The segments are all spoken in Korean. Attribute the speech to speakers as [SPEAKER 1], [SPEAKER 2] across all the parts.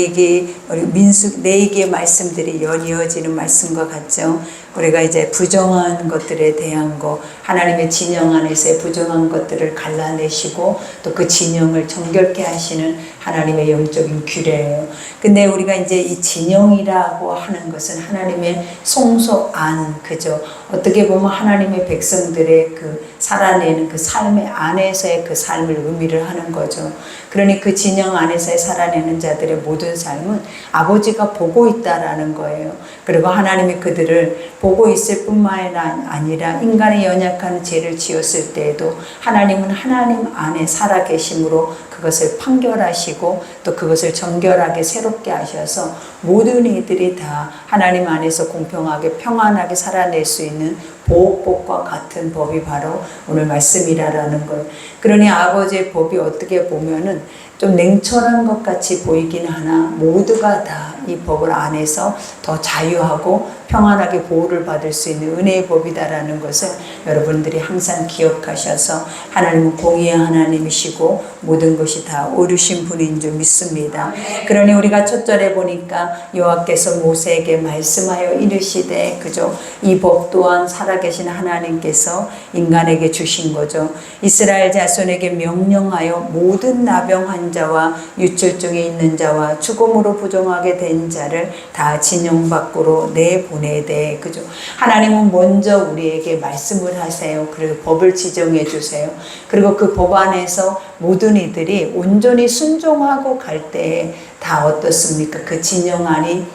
[SPEAKER 1] 우리 민수 레위기의 말씀들이 연이어지는 말씀과 같죠. 우리가 이제 부정한 것들에 대한 거, 하나님의 진영 안에서의 부정한 것들을 갈라내시고 또 그 진영을 정결케 하시는 하나님의 영적인 규례예요. 근데 우리가 이제 이 진영이라고 하는 것은 하나님의 송소 안, 그죠? 어떻게 보면 하나님의 백성들의 그 살아내는 그 삶의 안에서의 그 삶을 의미를 하는 거죠. 그러니 그 진영 안에서의 살아내는 자들의 모든 삶은 아버지가 보고 있다라는 거예요. 그리고 하나님이 그들을 보고 있을 뿐만 아니라 인간의 연약한 죄를 지었을 때에도 하나님은 하나님 안에 살아계심으로 그것을 판결하시고 또 그것을 정결하게 새롭게 하셔서 모든 이들이 다 하나님 안에서 공평하게 평안하게 살아낼 수 있는 보호법과 같은 법이 바로 오늘 말씀이라는 거예요. 그러니 아버지의 법이 어떻게 보면은 좀 냉철한 것 같이 보이긴 하나 모두가 다 이 법을 안에서 더 자유하고 평안하게 보호를 받을 수 있는 은혜의 법이다라는 것을 여러분들이 항상 기억하셔서 하나님은 공의의 하나님이시고 모든 것이 다 옳으신 분인 줄 믿습니다. 그러니 우리가 첫 절에 보니까 여호와께서 모세에게 말씀하여 이르시되, 그죠? 이 법 또한 살아계신 하나님께서 인간에게 주신 거죠. 이스라엘 자손에게 명령하여 모든 나병 환자와 유출증이 있는 자와 죽음으로 부정하게 된 자를 다 진영 밖으로 내보내되, 그죠? 하나님은 먼저 우리에게 말씀을 하세요. 그리고 법을 지정해 주세요. 그리고 그 법 안에서 모든 이들이 온전히 순종하고 갈 때에 다 어떻습니까? 그 진영 안이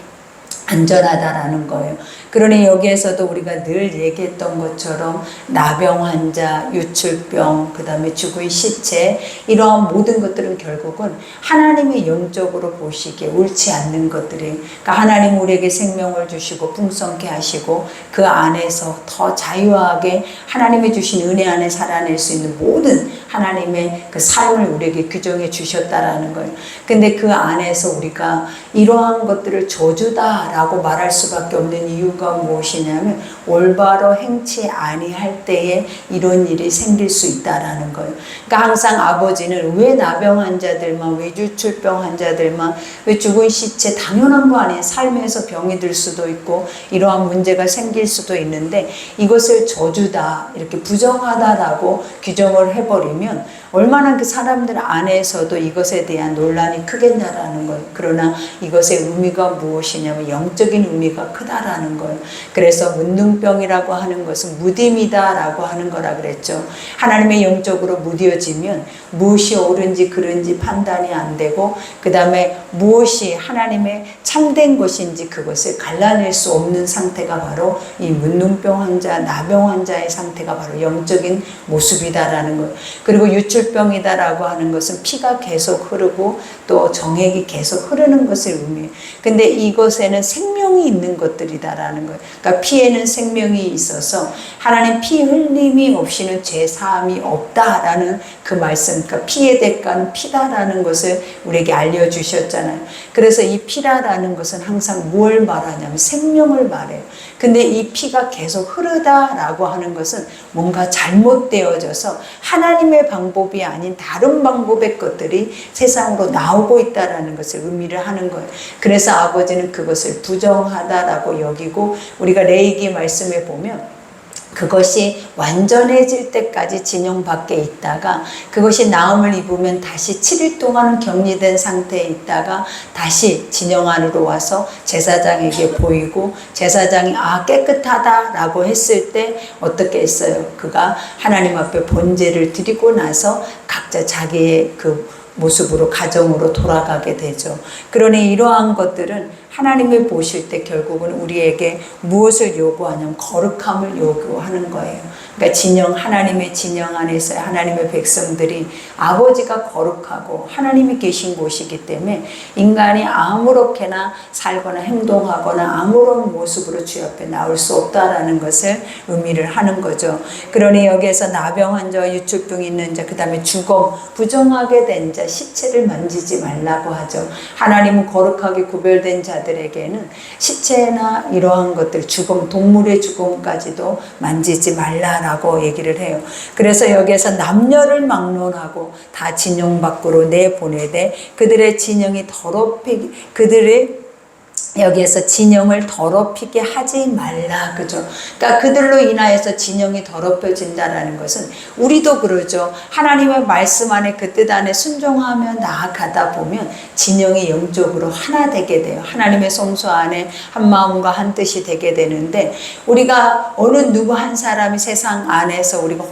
[SPEAKER 1] 안전하다라는 거예요. 그러니 여기에서도 우리가 늘 얘기했던 것처럼 나병 환자, 유출병, 그 다음에 죽은 시체, 이러한 모든 것들은 결국은 하나님이 영적으로 보시기에 옳지 않는 것들이, 그러니까 하나님 우리에게 생명을 주시고 풍성케 하시고 그 안에서 더 자유하게 하나님이 주신 은혜 안에 살아낼 수 있는 모든 하나님의 그 삶을 우리에게 규정해 주셨다라는 거예요. 근데 그 안에서 우리가 이러한 것들을 저주다라고 말할 수밖에 없는 이유가 무엇이냐면 올바로 행치 아니할 때에 이런 일이 생길 수 있다라는 거예요. 그러니까 항상 아버지는 왜 나병 환자들만, 왜 유출병 환자들만, 왜 죽은 시체, 당연한 거 아니에요. 삶에서 병이 들 수도 있고 이러한 문제가 생길 수도 있는데 이것을 저주다, 이렇게 부정하다라고 규정을 해버리면 얼마나 그 사람들 안에서도 이것에 대한 논란이 크겠냐라는 거예요. 그러나 이것의 의미가 무엇이냐면 영적인 의미가 크다라는 거예요. 그래서 문둥병이라고 하는 것은 무딤이다라고 하는 거라 그랬죠. 하나님의 영적으로 무뎌지면 무엇이 옳은지 그른지 판단이 안 되고 그 다음에 무엇이 하나님의 참된 것인지 그것을 갈라낼 수 없는 상태가 바로 이 문둥병 환자, 나병 환자의 상태가 바로 영적인 모습이다라는 거예요. 그리고 유출병이다라고 하는 것은 피가 계속 흐르고 또 정액이 계속 흐르는 것을 의미해요. 근데 이것에는 생명이 있는 것들이다라는 거예요. 그러니까 피에는 생명이 있어서 하나님 피 흘림이 없이는 죄 사함이 없다라는 그 말씀, 그러니까 피의 대가는 피다라는 것을 우리에게 알려주셨잖아요. 그래서 이 피라라는 것은 항상 뭘 말하냐면 생명을 말해요. 근데 이 피가 계속 흐르다라고 하는 것은 뭔가 잘못되어져서 하나님의 방법이 아닌 다른 방법의 것들이 세상으로 나오고 있다라는 것을 의미를 하는 거예요. 그래서 아버지는 그것을 부정하다라고 여기고 우리가 레위기 말씀에 보면 그것이 완전해질 때까지 진영 밖에 있다가 그것이 나음을 입으면 다시 7일 동안은 격리된 상태에 있다가 다시 진영 안으로 와서 제사장에게 보이고 제사장이 깨끗하다라고 했을 때 어떻게 했어요? 그가 하나님 앞에 번제를 드리고 나서 각자 자기의 그 모습으로 가정으로 돌아가게 되죠. 그러니 이러한 것들은 하나님이 보실 때 결국은 우리에게 무엇을 요구하냐면 거룩함을 요구하는 거예요. 그러니까 하나님의 진영 안에서 하나님의 백성들이 아버지가 거룩하고 하나님이 계신 곳이기 때문에 인간이 아무렇게나 살거나 행동하거나 아무런 모습으로 주 앞에 나올 수 없다라는 것을 의미를 하는 거죠. 그러니 여기에서 나병 환자와 유출병이 있는 자, 그 다음에 죽음, 부정하게 된 자, 시체를 만지지 말라고 하죠. 하나님은 거룩하게 구별된 자들에게는 시체나 이러한 것들, 죽음, 동물의 죽음까지도 만지지 말라 된다라고 얘기를 해요. 그래서 여기에서 남녀를 막론하고 다 진영 밖으로 내보내되 그들의 진영이 더럽히기 그들의 여기에서 진영을 더럽히게 하지 말라. 그죠? 그러니까 그들로 인하여서 진영이 더럽혀진다라는 것은 우리도 그러죠. 하나님의 말씀 안에 그 뜻 안에 순종하며 나아가다 보면 진영이 영적으로 하나 되게 돼요. 하나님의 성소 안에 한 마음과 한 뜻이 되게 되는데 우리가 어느 누구 한 사람이 세상 안에서 우리가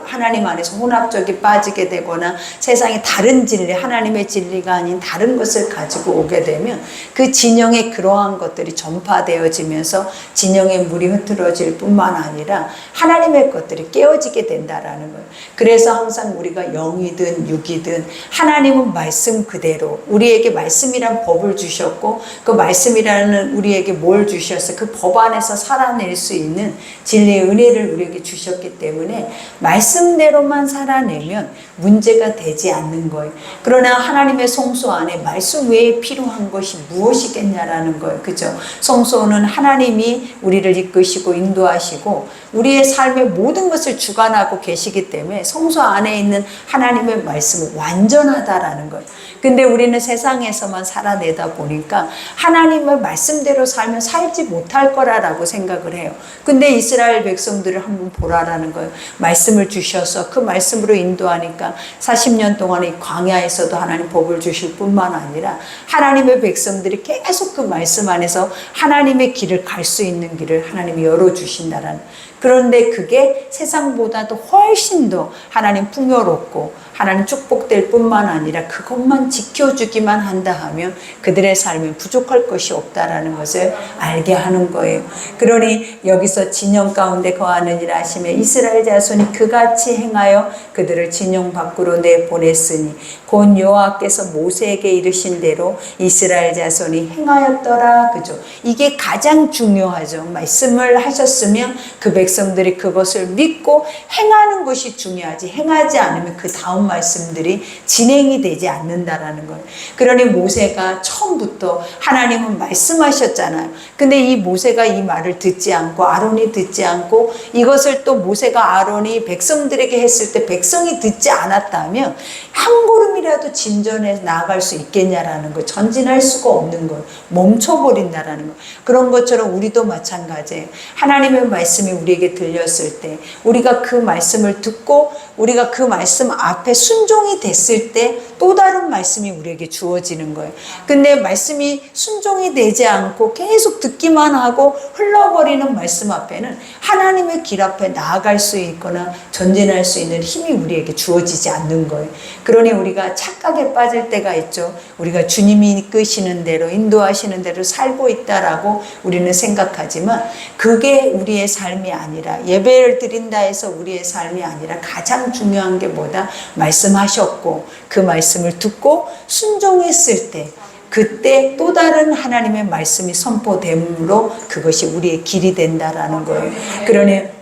[SPEAKER 1] 하나님 안에서 혼합적이 빠지게 되거나 세상에 다른 진리, 하나님의 진리가 아닌 다른 것을 가지고 오게 되면 그 진영의 그러한 것들이 전파되어지면서 진영의 물이 흐트러질 뿐만 아니라 하나님의 것들이 깨어지게 된다라는 거예요. 그래서 항상 우리가 영이든 육이든 하나님은 말씀 그대로 우리에게 말씀이란 법을 주셨고 그 말씀이라는 우리에게 뭘 주셔서 그 법 안에서 살아낼 수 있는 진리의 은혜를 우리에게 주셨기 때문에 말씀대로만 살아내면 문제가 되지 않는 거예요. 그러나 하나님의 성소 안에 말씀 외에 필요한 것이 무엇이겠냐라는 거예요. 그죠? 성소는 하나님이 우리를 이끄시고 인도하시고 우리의 삶의 모든 것을 주관하고 계시기 때문에 성소 안에 있는 하나님의 말씀은 완전하다라는 거예요. 근데 우리는 세상에서만 살아내다 보니까 하나님의 말씀대로 살면 살지 못할 거라고 생각을 해요. 근데 이스라엘 백성들을 한번 보라라는 거예요. 말씀을 주셔서 그 말씀으로 인도하니까 40년 동안 이 광야에서도 하나님 법을 주실 뿐만 아니라 하나님의 백성들이 계속 그 말씀 안에서 하나님의 길을 갈 수 있는 길을 하나님이 열어주신다라는. 그런데 그게 세상보다도 훨씬 더 하나님 풍요롭고 하나님 축복될 뿐만 아니라 그것만 지켜주기만 한다 하면 그들의 삶에 부족할 것이 없다라는 것을 알게 하는 거예요. 그러니 여기서 진영 가운데 거하느니라 하시며 이스라엘 자손이 그같이 행하여 그들을 진영 밖으로 내보냈으니 곧 여호와께서 모세에게 이르신 대로 이스라엘 자손이 행하였더라. 그죠? 이게 가장 중요하죠. 말씀을 하셨으면 그 백성들이 그것을 믿고 행하는 것이 중요하지 행하지 않으면 그 다음 말씀들이 진행이 되지 않는다라는 거예요. 그러니 모세가 처음부터 하나님은 말씀하셨잖아요. 근데 이 모세가 이 말을 듣지 않고 아론이 듣지 않고 이것을 또 모세가 아론이 백성들에게 했을 때 백성이 듣지 않았다면 한 걸음이라도 진전해 나아갈 수 있겠냐라는 거, 전진할 수가 없는 거, 멈춰버린다라는 거. 그런 것처럼 우리도 마찬가지예요. 하나님의 말씀이 우리에게 들렸을 때 우리가 그 말씀을 듣고 우리가 그 말씀 앞에 순종이 됐을 때 또 다른 말씀이 우리에게 주어지는 거예요. 근데 말씀이 순종이 되지 않고 계속 듣기만 하고 흘러버리는 말씀 앞에는 하나님의 길 앞에 나아갈 수 있거나 전진할 수 있는 힘이 우리에게 주어지지 않는 거예요. 그러니 우리가 착각에 빠질 때가 있죠. 우리가 주님이 이끄시는 대로 인도하시는 대로 살고 있다라고 우리는 생각하지만 그게 우리의 삶이 아니라 예배를 드린다 해서 우리의 삶이 아니라 가장 중요한 게 뭐다? 말씀하셨고 그 말씀을 듣고 순종했을 때 그때 또 다른 하나님의 말씀이 선포됨으로 그것이 우리의 길이 된다라는 거예요. 그러니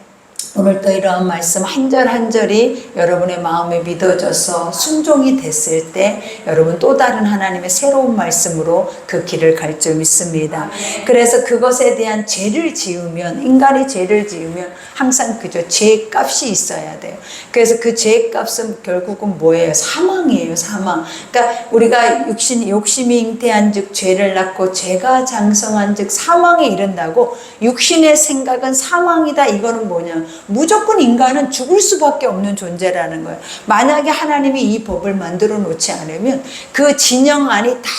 [SPEAKER 1] 오늘도 이러한 말씀 한 절 한 절이 여러분의 마음에 믿어져서 순종이 됐을 때 여러분 또 다른 하나님의 새로운 말씀으로 그 길을 갈 줄 믿습니다. 그래서 그것에 대한 죄를 지으면 인간이 죄를 지으면 항상 그저 죄값이 있어야 돼요. 그래서 그 죄값은 결국은 뭐예요? 사망이에요. 사망. 그러니까 우리가 욕심이 잉태한 즉 죄를 낳고 죄가 장성한 즉 사망에 이른다고 육신의 생각은 사망이다. 이거는 뭐냐? 무조건 인간은 죽을 수밖에 없는 존재라는 거예요. 만약에 하나님이 이 법을 만들어 놓지 않으면 그 진영 안이 다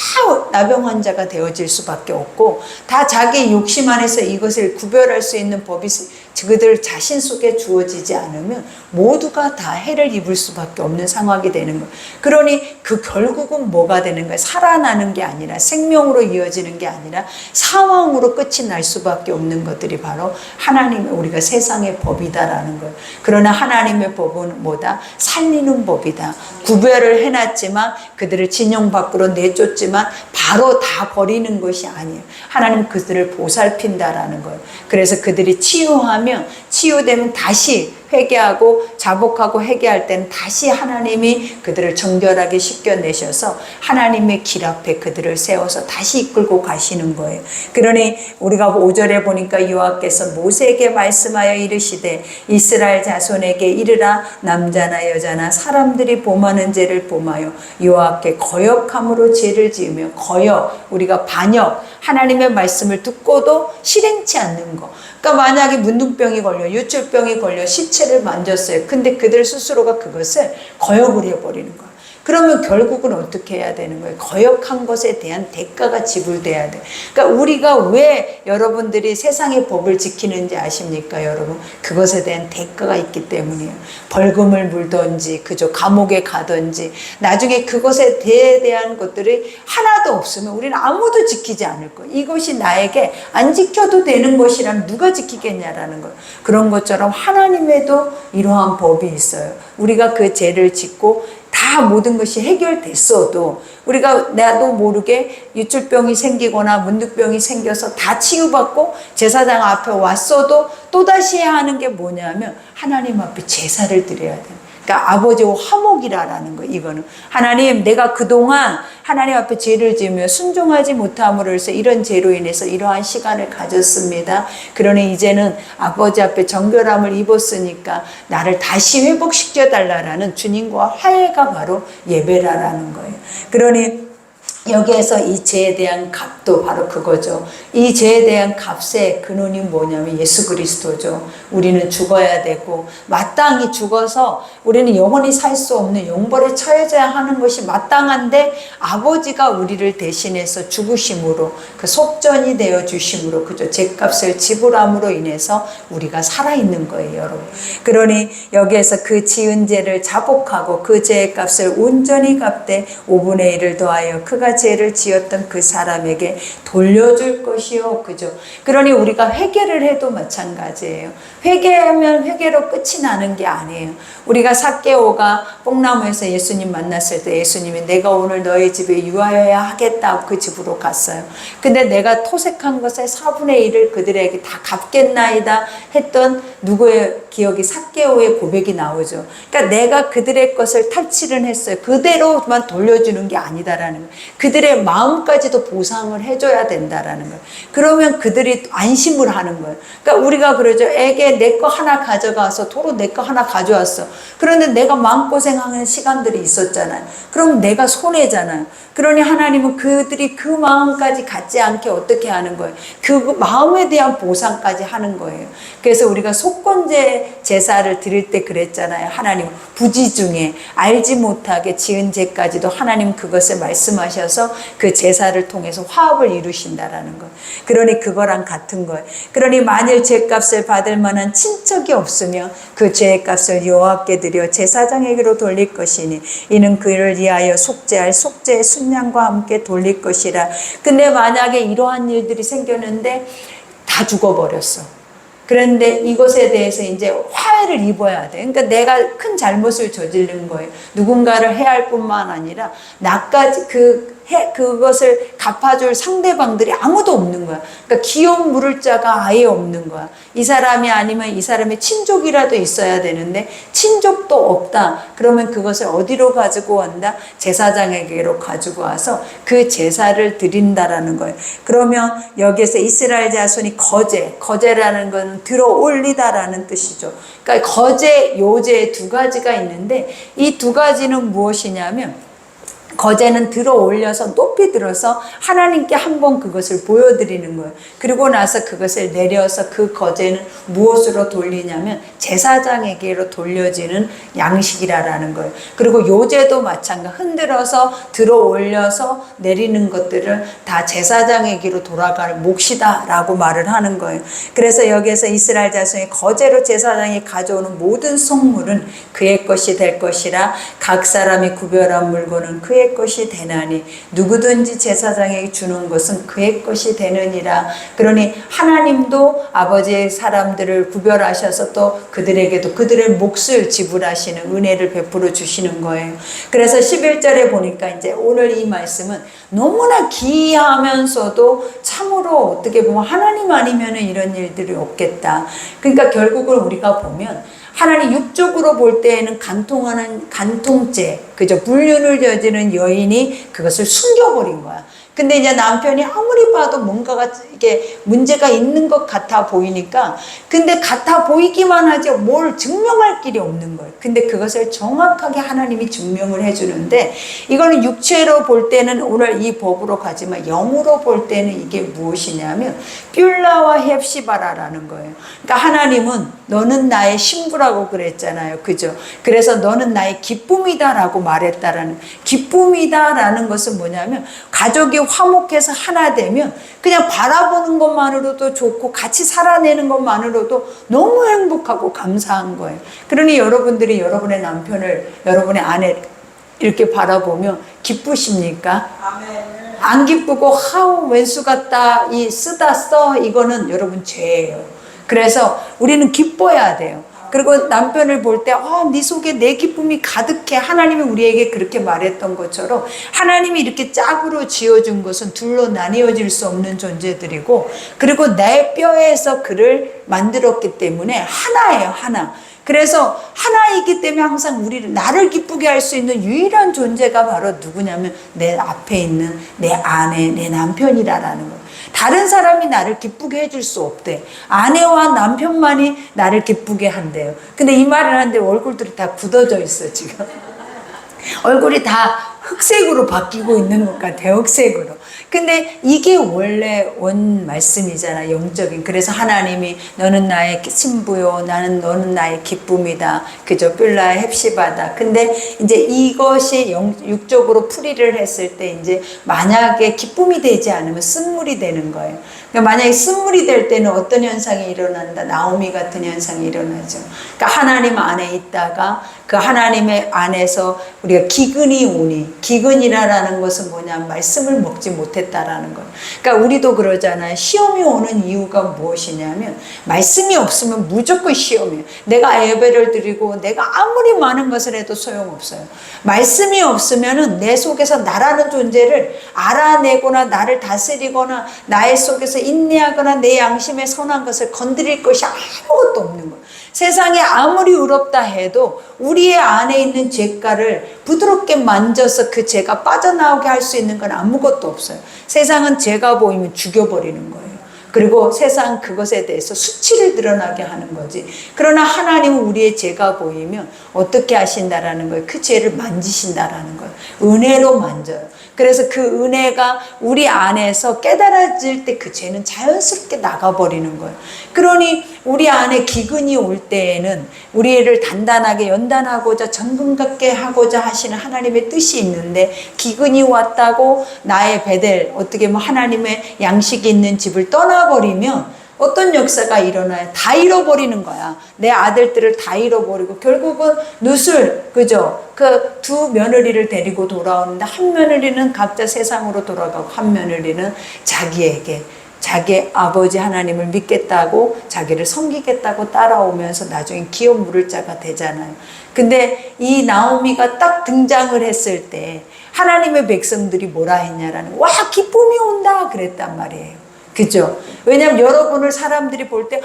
[SPEAKER 1] 나병 환자가 되어질 수밖에 없고 다 자기 욕심 안에서 이것을 구별할 수 있는 법이 그들 자신 속에 주어지지 않으면 모두가 다 해를 입을 수밖에 없는 상황이 되는 거예요. 그러니 그 결국은 뭐가 되는 거예요? 살아나는 게 아니라 생명으로 이어지는 게 아니라 사망으로 끝이 날 수밖에 없는 것들이 바로 하나님의 우리가 세상의 법이다라는 거예요. 그러나 하나님의 법은 뭐다? 살리는 법이다. 구별을 해놨지만 그들을 진영 밖으로 내쫓지만 바로 다 버리는 것이 아니에요. 하나님 그들을 보살핀다라는 거예요. 그래서 그들이 치유되면 다시 회개하고 자복하고 회개할 때는 다시 하나님이 그들을 정결하게 씻겨내셔서 하나님의 길 앞에 그들을 세워서 다시 이끌고 가시는 거예요. 그러니 우리가 5절에 보니까 여호와께서 모세에게 말씀하여 이르시되 이스라엘 자손에게 이르라 남자나 여자나 사람들이 범하는 죄를 범하여 여호와께 거역함으로 죄를 지으며 거역, 우리가 반역, 하나님의 말씀을 듣고도 실행치 않는 거. 그러니까 만약에 문둥병이 걸려 유출병이 걸려 시체를 만졌어요. 근데 그들 스스로가 그것을 거역을 해버리는 거예요. 그러면 결국은 어떻게 해야 되는 거예요? 거역한 것에 대한 대가가 지불돼야 돼. 그러니까 우리가 왜 여러분들이 세상의 법을 지키는지 아십니까, 여러분? 그것에 대한 대가가 있기 때문이에요. 벌금을 물든지, 그저 감옥에 가든지, 나중에 그것에 대한 것들이 하나도 없으면 우리는 아무도 지키지 않을 거예요. 이것이 나에게 안 지켜도 되는 것이라면 누가 지키겠냐라는 거예요. 그런 것처럼 하나님에도 이러한 법이 있어요. 우리가 그 죄를 짓고 다 모든 것이 해결됐어도 우리가 나도 모르게 유출병이 생기거나 문득병이 생겨서 다 치유받고 제사장 앞에 왔어도 또다시 해야 하는 게 뭐냐면 하나님 앞에 제사를 드려야 돼요. 그러니까 아버지와 화목이라는 거. 이거는 하나님, 내가 그동안 하나님 앞에 죄를 지으며 순종하지 못함으로 해서 이런 죄로 인해서 이러한 시간을 가졌습니다. 그러니 이제는 아버지 앞에 정결함을 입었으니까 나를 다시 회복시켜 달라라는 주님과 화해가 바로 예배라는 거예요. 그러니 여기에서 이 죄에 대한 값도 바로 그거죠. 이 죄에 대한 값의 근원이 뭐냐면 예수 그리스도죠. 우리는 죽어야 되고 마땅히 죽어서 우리는 영원히 살 수 없는 영벌에 처해져야 하는 것이 마땅한데 아버지가 우리를 대신해서 죽으심으로 그 속전이 되어 주심으로 그죠. 죄값을 지불함으로 인해서 우리가 살아있는 거예요, 여러분. 그러니 여기에서 그 지은 죄를 자복하고 그 죄의 값을 온전히 갚되 5분의 1을 더하여 그가 죄를 지었던 그 사람에게 돌려줄 것이요. 그죠? 그러니 우리가 회개를 해도 마찬가지예요. 회개하면 회개로 끝이 나는 게 아니에요. 우리가 삭개오가 뽕나무에서 예수님 만났을 때 예수님이 내가 오늘 너희 집에 유하여야 하겠다고 그 집으로 갔어요. 근데 내가 토색한 것의 4분의 1을 그들에게 다 갚겠나이다 했던 누구의 기억이 삭개오의 고백이 나오죠. 그러니까 내가 그들의 것을 탈취를 했어요. 그대로만 돌려주는 게 아니다라는 거예요. 그들의 마음까지도 보상을 해줘야 된다라는 거예요. 그러면 그들이 안심을 하는 거예요. 그러니까 우리가 그러죠. 애게 내 거 하나 가져가서 도로 내 거 하나 가져왔어. 그런데 내가 마음고생하는 시간들이 있었잖아요. 그럼 내가 손해잖아요. 그러니 하나님은 그들이 그 마음까지 갖지 않게 어떻게 하는 거예요? 그 마음에 대한 보상까지 하는 거예요. 그래서 우리가 속건제 제사를 드릴 때 그랬잖아요. 하나님 부지 중에 알지 못하게 지은 죄까지도 하나님 그것을 말씀하셔서 그 제사를 통해서 화합을 이루신다라는 거예요. 그러니 그거랑 같은 거예요. 그러니 만일 죄값을 받을 만한 친척이 없으면 그 죄값을 여호와께 드려 제사장에게로 돌릴 것이니 이는 그를 위하여 속죄할 속죄의 순양과 함께 돌릴 것이라. 근데 만약에 이러한 일들이 생겼는데 다 죽어버렸어. 그런데 이것에 대해서 이제 화해를 입어야 돼. 그러니까 내가 큰 잘못을 저지른 거예요. 누군가를 해할 뿐만 아니라 나까지 그것을 갚아줄 상대방들이 아무도 없는 거야. 그러니까 기업 물을 자가 아예 없는 거야. 이 사람이 아니면 이 사람의 친족이라도 있어야 되는데 친족도 없다. 그러면 그것을 어디로 가지고 온다? 제사장에게로 가지고 와서 그 제사를 드린다라는 거예요. 그러면 여기에서 이스라엘 자손이 거제라는 건 들어 올리다라는 뜻이죠. 그러니까 거제, 요제 두 가지가 있는데 이 두 가지는 무엇이냐면 거제는 들어 올려서 높이 들어서 하나님께 한번 그것을 보여드리는 거예요. 그리고 나서 그것을 내려서 그 거제는 무엇으로 돌리냐면 제사장에게로 돌려지는 양식이라는 거예요. 그리고 요제도 마찬가지 흔들어서 들어 올려서 내리는 것들을 다 제사장에게로 돌아갈 몫이다라고 말을 하는 거예요. 그래서 여기에서 이스라엘 자손이 거제로 제사장이 가져오는 모든 성물은 그의 것이 될 것이라 각 사람이 구별한 물건은 그의 것이 되나니 누구든지 제사장에게 주는 것은 그의 것이 되느니라. 그러니 하나님도 아버지의 사람들을 구별하셔서 또 그들에게도 그들의 몫을 지불하시는 은혜를 베풀어 주시는 거예요. 그래서 11절에 보니까 이제 오늘 이 말씀은 너무나 기이하면서도 참으로 어떻게 보면 하나님 아니면 이런 일들이 없겠다. 그러니까 결국은 우리가 보면 하나님 육적으로 볼 때에는 간통하는 간통죄, 그죠? 불륜을 저지른 여인이 그것을 숨겨버린 거야. 근데 이제 남편이 아무리 봐도 뭔가가 이게 문제가 있는 것 같아 보이니까, 근데 같아 보이기만 하지 뭘 증명할 길이 없는 거예요. 근데 그것을 정확하게 하나님이 증명을 해주는데, 이거는 육체로 볼 때는 오늘 이 법으로 가지만 영으로 볼 때는 이게 무엇이냐면 뷸라와 헵시바라라는 거예요. 그러니까 하나님은 너는 나의 신부라고 그랬잖아요. 그죠? 그래서 너는 나의 기쁨이다라고 말했다라는, 기쁨이다라는 것은 뭐냐면 가족이 화목해서 하나 되면 그냥 바라보는 것만으로도 좋고 같이 살아내는 것만으로도 너무 행복하고 감사한 거예요. 그러니 여러분들이 여러분의 남편을, 여러분의 아내 이렇게 바라보면 기쁘십니까? 아멘. 안 기쁘고 하우 왼수 같다, 이 쓰다 써, 이거는 여러분 죄예요. 그래서 우리는 기뻐야 돼요. 그리고 남편을 볼 때 네 속에 내 기쁨이 가득해. 하나님이 우리에게 그렇게 말했던 것처럼 하나님이 이렇게 짝으로 지어준 것은 둘로 나뉘어질 수 없는 존재들이고, 그리고 내 뼈에서 그를 만들었기 때문에 하나예요. 하나. 그래서 하나이기 때문에 항상 우리를, 나를 기쁘게 할 수 있는 유일한 존재가 바로 누구냐면 내 앞에 있는 내 아내, 내 남편이라는 거예요. 다른 사람이 나를 기쁘게 해줄 수 없대. 아내와 남편만이 나를 기쁘게 한대요. 근데 이 말을 하는데 얼굴들이 다 굳어져 있어 지금. 얼굴이 다 흑색으로 바뀌고 있는 것 같아요. 흑색으로. 근데 이게 원래 원 말씀이잖아, 영적인. 그래서 하나님이 너는 나의 신부요, 너는 나의 기쁨이다. 그죠? 뷸라 헵시바다. 근데 이제 이것이 육적으로 풀이를 했을 때 이제 만약에 기쁨이 되지 않으면 쓴물이 되는 거예요. 그러니까 만약에 쓴물이 될 때는 어떤 현상이 일어난다? 나오미 같은 현상이 일어나죠. 그러니까 하나님 안에 있다가 그 하나님의 안에서 우리가 기근이 오니, 기근이라는 것은 뭐냐, 말씀을 먹지 못했다라는 거예요. 그러니까 우리도 그러잖아요. 시험이 오는 이유가 무엇이냐면 말씀이 없으면 무조건 시험이에요. 내가 예배를 드리고 내가 아무리 많은 것을 해도 소용없어요. 말씀이 없으면은 내 속에서 나라는 존재를 알아내거나 나를 다스리거나 나의 속에서 인내하거나 내 양심의 선한 것을 건드릴 것이 아무것도 없는 거예요. 세상에 아무리 의롭다 해도 우리의 안에 있는 죄가를 부드럽게 만져서 그 죄가 빠져나오게 할 수 있는 건 아무것도 없어요. 세상은 죄가 보이면 죽여버리는 거예요. 그리고 세상 그것에 대해서 수치를 드러나게 하는 거지. 그러나 하나님은 우리의 죄가 보이면 어떻게 하신다라는 거예요. 그 죄를 만지신다라는 거예요. 은혜로 만져요. 그래서 그 은혜가 우리 안에서 깨달아질 때 그 죄는 자연스럽게 나가버리는 거예요. 그러니 우리 안에 기근이 올 때에는 우리를 단단하게 연단하고자 정금 같게 하고자 하시는 하나님의 뜻이 있는데, 기근이 왔다고 나의 베델, 어떻게 뭐 하나님의 양식이 있는 집을 떠나버리면 어떤 역사가 일어나요? 다 잃어버리는 거야. 내 아들들을 다 잃어버리고 결국은 누술, 그죠? 그 두 며느리를 데리고 돌아오는데 한 며느리는 각자 세상으로 돌아가고 한 며느리는 자기에게, 자기 아버지 하나님을 믿겠다고 자기를 섬기겠다고 따라오면서 나중에 기업 물을 자가 되잖아요. 근데 이 나오미가 딱 등장을 했을 때 하나님의 백성들이 뭐라 했냐라는, 와 기쁨이 온다 그랬단 말이에요. 그죠? 왜냐면 여러분을 사람들이 볼 때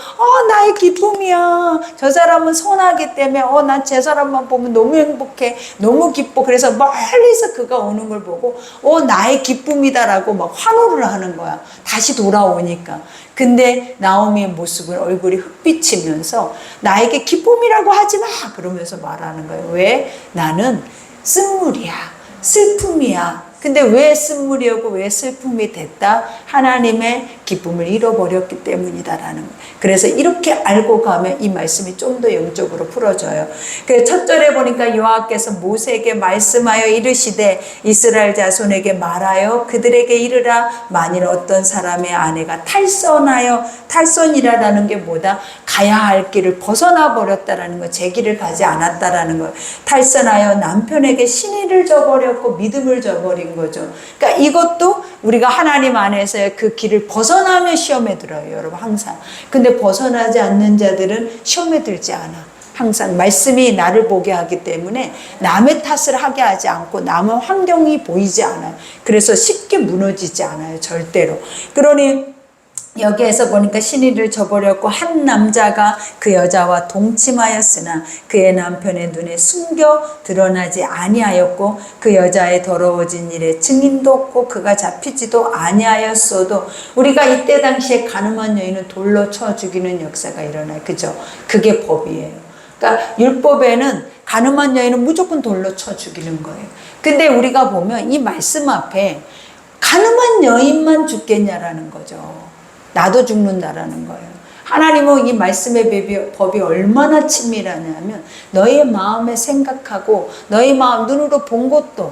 [SPEAKER 1] 나의 기쁨이야. 저 사람은 선하기 때문에 난 제 사람만 보면 너무 행복해. 너무 기뻐. 그래서 멀리서 그가 오는 걸 보고 나의 기쁨이다라고 막 환호를 하는 거야. 다시 돌아오니까. 근데 나오미의 모습은 얼굴이 흑비치면서 나에게 기쁨이라고 하지 마 그러면서 말하는 거예요. 왜? 나는 쓴물이야. 슬픔이야. 근데 왜 쓴물이었고 왜 슬픔이 됐다? 하나님의 기쁨을 잃어버렸기 때문이다라는 거예요. 그래서 이렇게 알고 가면 이 말씀이 좀 더 영적으로 풀어져요. 그래서 첫 절에 보니까 여호와께서 모세에게 말씀하여 이르시되 이스라엘 자손에게 말하여 그들에게 이르라, 만일 어떤 사람의 아내가 탈선하여, 탈선이라는 게 뭐다? 가야 할 길을 벗어나 버렸다라는 거, 제 길을 가지 않았다라는 거. 탈선하여 남편에게 신의를 저버렸고 믿음을 저버린 거죠. 그러니까 이것도 우리가 하나님 안에서의 그 길을 벗어나면 시험에 들어요, 여러분, 항상. 근데 벗어나지 않는 자들은 시험에 들지 않아. 항상 말씀이 나를 보게 하기 때문에 남의 탓을 하게 하지 않고 남의 환경이 보이지 않아요. 그래서 쉽게 무너지지 않아요, 절대로. 그러니 여기에서 보니까 신의를 저버렸고 한 남자가 그 여자와 동침하였으나 그의 남편의 눈에 숨겨 드러나지 아니하였고 그 여자의 더러워진 일에 증인도 없고 그가 잡히지도 아니하였어도 우리가 이때 당시에 가늠한 여인은 돌로 쳐 죽이는 역사가 일어나요. 그죠? 그게 법이에요. 그러니까 율법에는 가늠한 여인은 무조건 돌로 쳐 죽이는 거예요. 근데 우리가 보면 이 말씀 앞에 가늠한 여인만 죽겠냐라는 거죠. 나도 죽는다라는 거예요. 하나님은 이 말씀의 법이 얼마나 친밀하냐면 너의 마음에 생각하고 너의 마음 눈으로 본 것도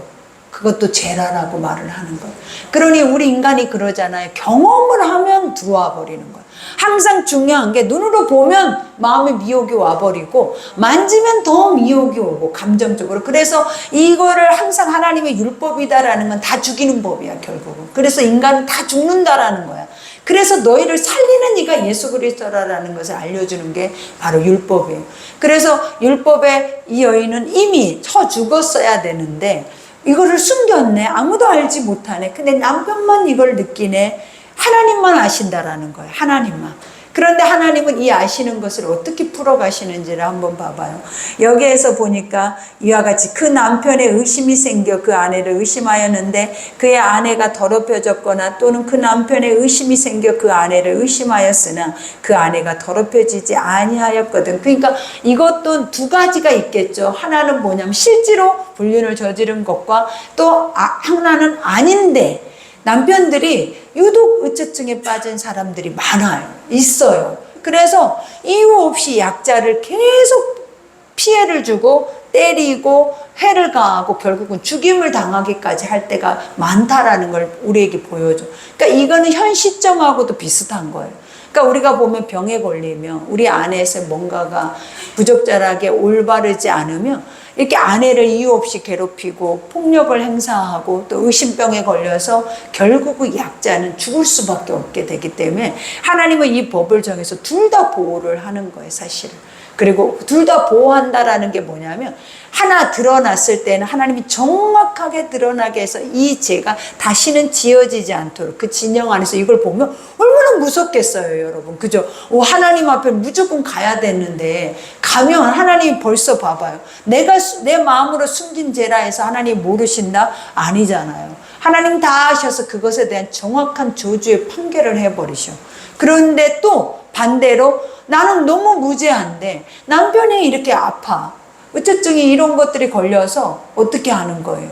[SPEAKER 1] 그것도 죄라라고 말을 하는 거예요. 그러니 우리 인간이 그러잖아요. 경험을 하면 들어와 버리는 거예요. 항상 중요한 게 눈으로 보면 마음에 미혹이 와버리고 만지면 더 미혹이 오고 감정적으로. 그래서 이거를 항상 하나님의 율법이다라는 건 다 죽이는 법이야 결국은. 그래서 인간은 다 죽는다라는 거야. 그래서 너희를 살리는 이가 예수 그리스도라는 것을 알려주는 게 바로 율법이에요. 그래서 율법에 이 여인은 이미 쳐 죽었어야 되는데 이거를 숨겼네. 아무도 알지 못하네. 근데 남편만 이걸 느끼네. 하나님만 아신다라는 거예요. 하나님만. 그런데 하나님은 이 아시는 것을 어떻게 풀어가시는지를 한번 봐봐요. 여기에서 보니까 이와 같이 그 남편의 의심이 생겨 그 아내를 의심하였는데 그의 아내가 더럽혀졌거나 또는 그 남편의 의심이 생겨 그 아내를 의심하였으나 그 아내가 더럽혀지지 아니하였거든. 그러니까 이것도 두 가지가 있겠죠. 하나는 뭐냐면 실제로 불륜을 저지른 것과 또 하나는 아닌데 남편들이 유독 의처증에 빠진 사람들이 많아요. 있어요. 그래서 이유 없이 약자를 계속 피해를 주고 때리고 해를 가하고 결국은 죽임을 당하기까지 할 때가 많다라는 걸 우리에게 보여줘. 그러니까 이거는 현 시점하고도 비슷한 거예요. 그러니까 우리가 보면 병에 걸리면 우리 안에서 뭔가가 부적절하게 올바르지 않으면 이렇게 아내를 이유 없이 괴롭히고 폭력을 행사하고 또 의심병에 걸려서 결국은 약자는 죽을 수밖에 없게 되기 때문에 하나님은 이 법을 정해서 둘 다 보호를 하는 거예요, 사실은. 그리고 둘 다 보호한다라는 게 뭐냐면 하나 드러났을 때는 하나님이 정확하게 드러나게 해서 이 죄가 다시는 지어지지 않도록 그 진영 안에서 이걸 보면 얼마나 무섭겠어요, 여러분. 그죠? 하나님 앞에 무조건 가야 되는데 가면 하나님이 벌써 봐봐요. 내가 내 마음으로 숨긴 죄라 해서 하나님 모르신다? 아니잖아요. 하나님 다 아셔서 그것에 대한 정확한 저주의 판결을 해버리셔. 그런데 또 반대로 나는 너무 무죄한데 남편이 이렇게 아파. 의처증이 이런 것들이 걸려서 어떻게 하는 거예요?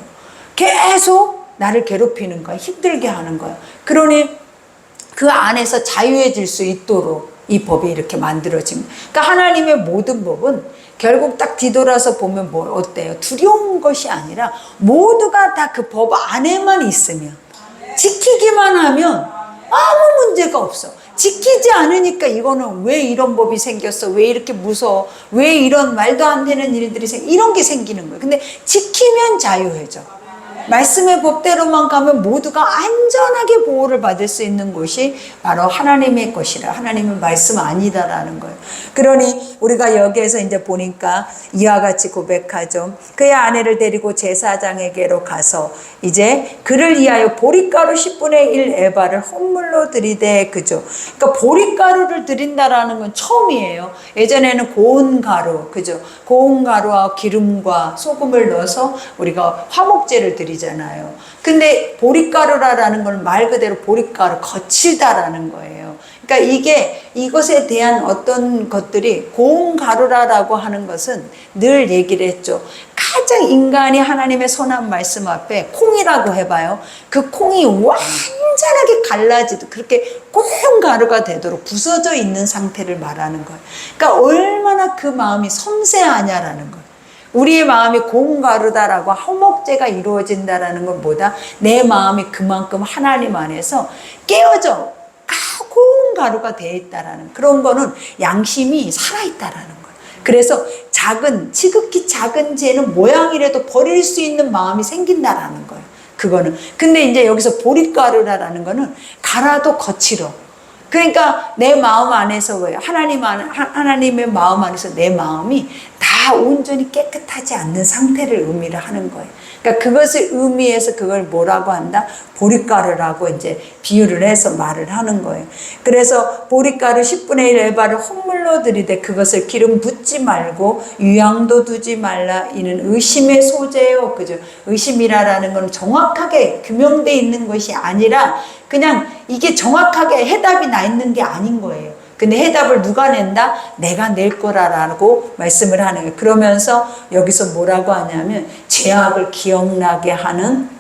[SPEAKER 1] 계속 나를 괴롭히는 거야. 힘들게 하는 거야. 그러니 그 안에서 자유해질 수 있도록 이 법이 이렇게 만들어진 거예요. 그러니까 하나님의 모든 법은 결국 딱 뒤돌아서 보면 뭐 어때요? 두려운 것이 아니라 모두가 다 그 법 안에만 있으면 지키기만 하면 아무 문제가 없어. 지키지 않으니까 이거는 왜 이런 법이 생겼어? 왜 이렇게 무서워? 왜 이런 말도 안 되는 일들이 이런 게 생기는 거예요. 근데 지키면 자유해져. 말씀의 법대로만 가면 모두가 안전하게 보호를 받을 수 있는 곳이 바로 하나님의 것이라. 하나님의 말씀 아니다라는 거예요. 그러니 우리가 여기에서 이제 보니까 이와 같이 고백하죠. 그의 아내를 데리고 제사장에게로 가서 이제 그를 위하여 보리가루 10분의 1 에바를 헌물로 드리되, 그죠? 그러니까 보리가루를 드린다라는 건 처음이에요. 예전에는 고운 가루, 그죠? 고운 가루와 기름과 소금을 넣어서 우리가 화목제를 드리잖아요. 근데 보리가루라는 건 말 그대로 보리가루, 거칠다라는 거예요. 그러니까 이것에 대한 어떤 것들이 고운 가루라고 하는 것은 늘 얘기를 했죠. 가장 인간이 하나님의 선한 말씀 앞에 콩이라고 해봐요. 그 콩이 완전하게 갈라지도 그렇게 고운 가루가 되도록 부서져 있는 상태를 말하는 거예요. 그러니까 얼마나 그 마음이 섬세하냐라는 거예요. 우리의 마음이 고운 가루다라고 화목제가 이루어진다라는 것보다 내 마음이 그만큼 하나님 안에서 깨어져 고운 가루가 되어 있다라는 그런 거는 양심이 살아있다라는 거예요. 그래서 지극히 작은 죄는 모양이라도 버릴 수 있는 마음이 생긴다라는 거예요. 그거는. 근데 이제 여기서 보리가루라는 거는 갈아도 거칠어. 그러니까 내 마음 안에서 왜요? 하나님의 마음 안에서 내 마음이 다 온전히 깨끗하지 않는 상태를 의미를 하는 거예요. 그러니까 그것을 의미해서 그걸 뭐라고 한다? 보릿가루라고 이제 비유를 해서 말을 하는 거예요. 그래서 보릿가루 10분의 1 에바를 혼물로 들이되 그것을 기름 붓지 말고 유향도 두지 말라. 이는 의심의 소재요. 그죠? 의심이라는 건 정확하게 규명되어 있는 것이 아니라 그냥 이게 정확하게 해답이 나 있는 게 아닌 거예요. 근데 해답을 누가 낸다? 내가 낼 거라라고 말씀을 하는 거예요. 그러면서 여기서 뭐라고 하냐면 죄악을 기억나게 하는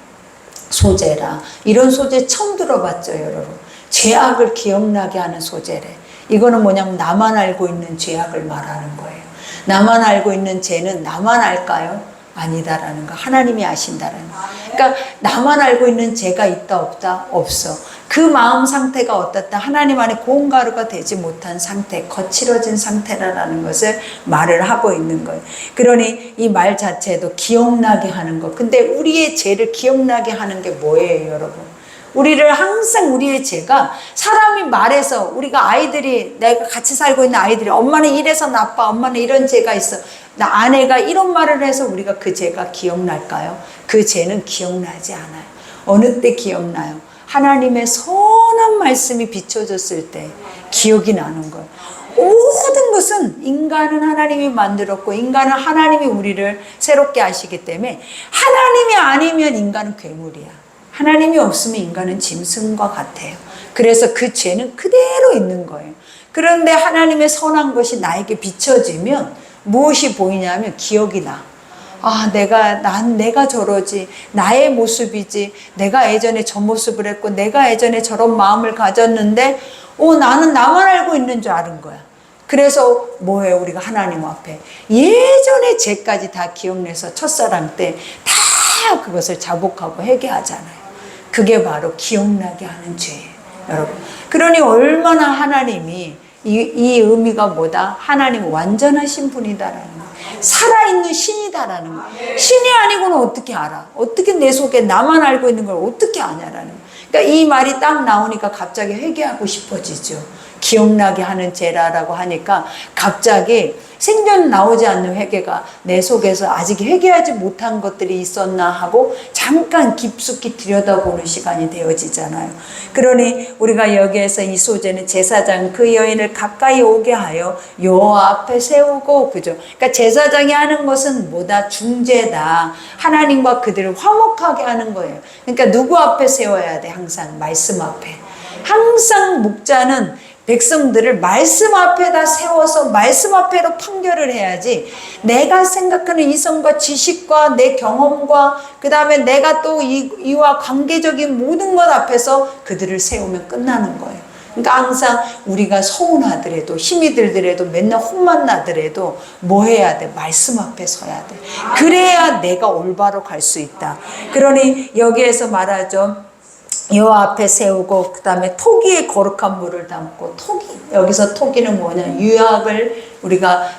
[SPEAKER 1] 소재라. 이런 소재 처음 들어봤죠, 여러분? 죄악을 기억나게 하는 소재래. 이거는 뭐냐면 나만 알고 있는 죄악을 말하는 거예요. 나만 알고 있는 죄는 나만 알까요? 아니다라는 거. 하나님이 아신다라는 거. 그러니까 나만 알고 있는 죄가 있다 없다? 없어. 그 마음 상태가 어떻다? 하나님 안에 고운 가루가 되지 못한 상태, 거칠어진 상태라는 것을 말을 하고 있는 거예요. 그러니 이 말 자체도 기억나게 하는 거. 근데 우리의 죄를 기억나게 하는 게 뭐예요, 여러분? 우리를 항상 우리의 죄가 사람이 말해서 우리가 아이들이 내가 같이 살고 있는 아이들이 엄마는 이래서 나빠, 엄마는 이런 죄가 있어, 나 아내가 이런 말을 해서 우리가 그 죄가 기억날까요? 그 죄는 기억나지 않아요. 어느 때 기억나요? 하나님의 선한 말씀이 비춰졌을 때 기억이 나는 거예요. 모든 것은 인간은 하나님이 만들었고 인간은 하나님이 우리를 새롭게 하시기 때문에 하나님이 아니면 인간은 괴물이야. 하나님이 없으면 인간은 짐승과 같아요. 그래서 그 죄는 그대로 있는 거예요. 그런데 하나님의 선한 것이 나에게 비춰지면 무엇이 보이냐면 기억이 나. 아, 내가 저러지. 나의 모습이지. 내가 예전에 저 모습을 했고, 내가 예전에 저런 마음을 가졌는데, 나는 나만 알고 있는 줄 아는 거야. 그래서 뭐예요? 우리가 하나님 앞에 예전의 죄까지 다 기억내서 첫사랑 때 다 그것을 자복하고 회개하잖아요. 그게 바로 기억나게 하는 죄예요, 여러분. 그러니 얼마나 하나님이 이 의미가 뭐다? 하나님 완전하신 분이다라는 거예요. 살아있는 신이다라는 거예요. 신이 아니고는 어떻게 알아? 어떻게 내 속에 나만 알고 있는 걸 어떻게 아냐라는 거예요. 그러니까 이 말이 딱 나오니까 갑자기 회개하고 싶어지죠. 기억나게 하는 죄라라고 하니까 갑자기 생전 나오지 않는 회개가 내 속에서 아직 회개하지 못한 것들이 있었나 하고 잠깐 깊숙이 들여다보는 시간이 되어지잖아요. 그러니 우리가 여기에서 이 소재는 제사장 그 여인을 가까이 오게 하여 여호와 앞에 세우고, 그죠? 그러니까 제사장이 하는 것은 뭐다? 중재다. 하나님과 그들을 화목하게 하는 거예요. 그러니까 누구 앞에 세워야 돼? 항상 말씀 앞에. 항상 목자는 백성들을 말씀 앞에다 세워서 말씀 앞에로 판결을 해야지, 내가 생각하는 이성과 지식과 내 경험과 그 다음에 내가 또 이와 관계적인 모든 것 앞에서 그들을 세우면 끝나는 거예요. 그러니까 항상 우리가 서운하더라도 힘이 들더라도 맨날 혼만 나더라도 뭐 해야 돼? 말씀 앞에 서야 돼. 그래야 내가 올바로 갈 수 있다. 그러니 여기에서 말하죠. 여호와 앞에 세우고 그 다음에 토기에 거룩한 물을 담고, 여기서 토기는 뭐냐? 유약을 우리가